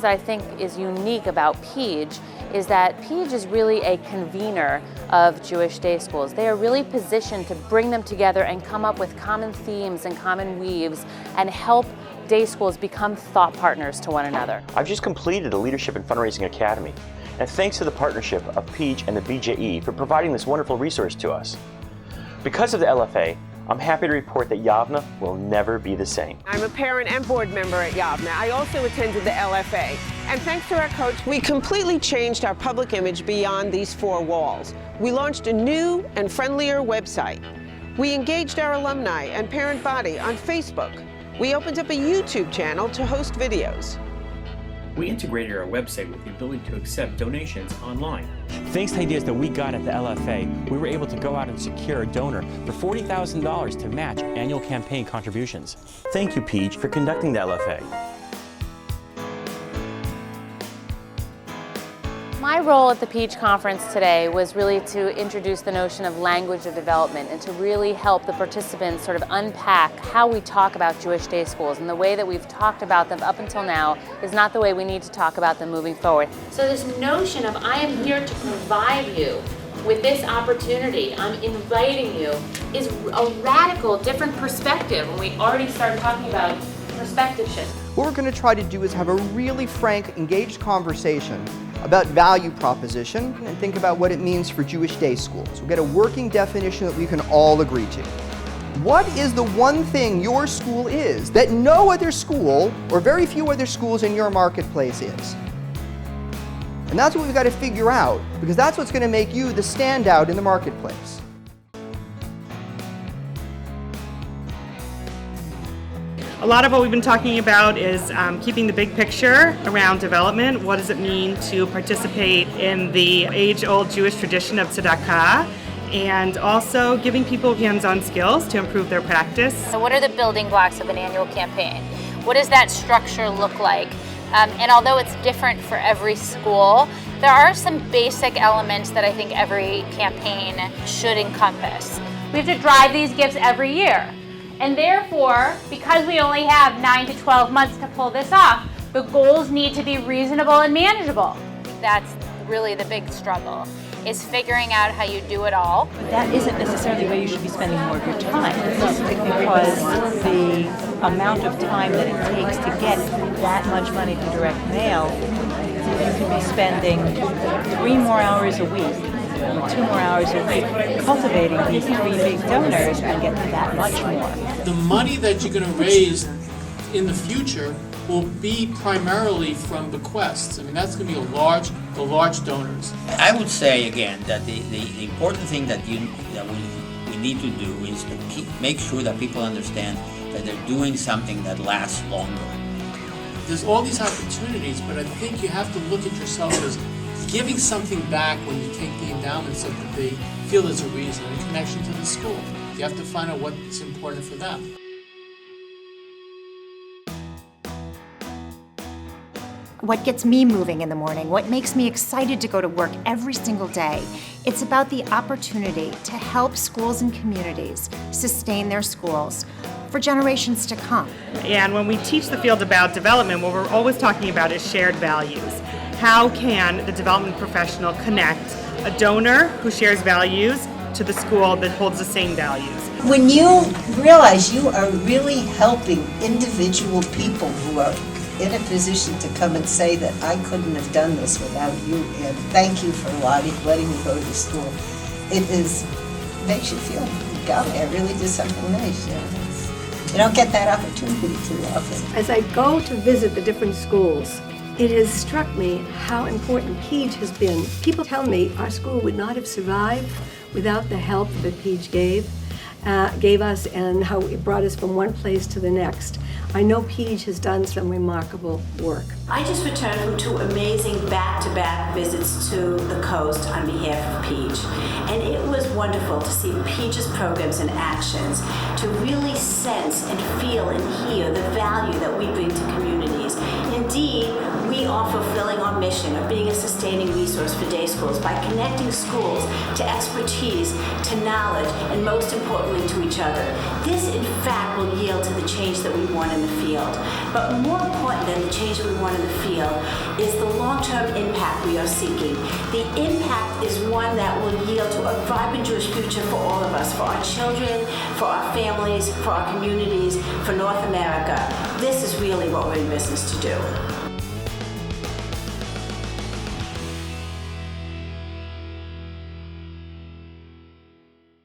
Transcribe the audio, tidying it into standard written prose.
that I think is unique about PEJE is that PEJE is really a convener of Jewish day schools. They are really positioned to bring them together and come up with common themes and common weaves and help day schools become thought partners to one another. I've just completed a Leadership and Fundraising Academy, and thanks to the partnership of PEJE and the BJE for providing this wonderful resource to us. Because of the LFA, I'm happy to report that Yavna will never be the same. I'm a parent and board member at Yavna. I also attended the LFA. And thanks to our coach, we completely changed our public image beyond these four walls. We launched a new and friendlier website. We engaged our alumni and parent body on Facebook. We opened up a YouTube channel to host videos. We integrated our website with the ability to accept donations online. Thanks to ideas that we got at the LFA, we were able to go out and secure a donor for $40,000 to match annual campaign contributions. Thank you, PEJE, for conducting the LFA. My role at the PEJE conference today was really to introduce the notion of language of development and to really help the participants sort of unpack how we talk about Jewish day schools, and the way that we've talked about them up until now is not the way we need to talk about them moving forward. So this notion of I am here to provide you with this opportunity, I'm inviting you, is a radical different perspective when we already start talking about perspective shift. What we're going to try to do is have a really frank, engaged conversation about value proposition and think about what it means for Jewish day schools. We'll get a working definition that we can all agree to. What is the one thing your school is that no other school or very few other schools in your marketplace is? And that's what we've got to figure out, because that's what's going to make you the standout in the marketplace. A lot of what we've been talking about is keeping the big picture around development. What does it mean to participate in the age-old Jewish tradition of tzedakah, and also giving people hands-on skills to improve their practice. So what are the building blocks of an annual campaign? What does that structure look like? And although it's different for every school, there are some basic elements that I think every campaign should encompass. We have to drive these gifts every year. And therefore, because we only have 9 to 12 months to pull this off, the goals need to be reasonable and manageable. That's really the big struggle, is figuring out how you do it all. But that isn't necessarily where you should be spending more of your time, because the amount of time that it takes to get that much money to direct mail, you could be spending 3 more hours a week, 2 more hours a week, cultivating these 3 big donors and get that much more. The money that you're going to raise in the future will be primarily from bequests. I mean, that's going to be the large donors. I would say again that the important thing that we need to do is to make sure that people understand that they're doing something that lasts longer. There's all these opportunities, but I think you have to look at yourself as giving something back when you take the endowment so that they feel there's a reason, a connection to the school. You have to find out what's important for them. What gets me moving in the morning, what makes me excited to go to work every single day, it's about the opportunity to help schools and communities sustain their schools for generations to come. And when we teach the field about development, what we're always talking about is shared values. How can the development professional connect a donor who shares values to the school that holds the same values? When you realize you are really helping individual people who are in a position to come and say that I couldn't have done this without you, and thank you for letting me go to school, makes you feel, golly, I really did something nice. You don't get that opportunity too often. As I go to visit the different schools, it has struck me how important PEJE has been. People tell me our school would not have survived without the help that PEJE gave us, and how it brought us from one place to the next. I know PEJE has done some remarkable work. I just returned from 2 amazing back-to-back visits to the coast on behalf of PEJE. And it was wonderful to see PEJE's programs and actions, to really sense and feel and hear the value that we bring to communities in Indeed, we are fulfilling our mission of being a sustaining resource for day schools by connecting schools to expertise, to knowledge, and most importantly to each other. This, in fact, will yield to the change that we want in the field. But more important than the change that we want in the field is the long-term impact we are seeking. The impact is one that will yield to a vibrant Jewish future for all of us, for our children, for our families, for our communities, for North America. This is really what we're in business to do.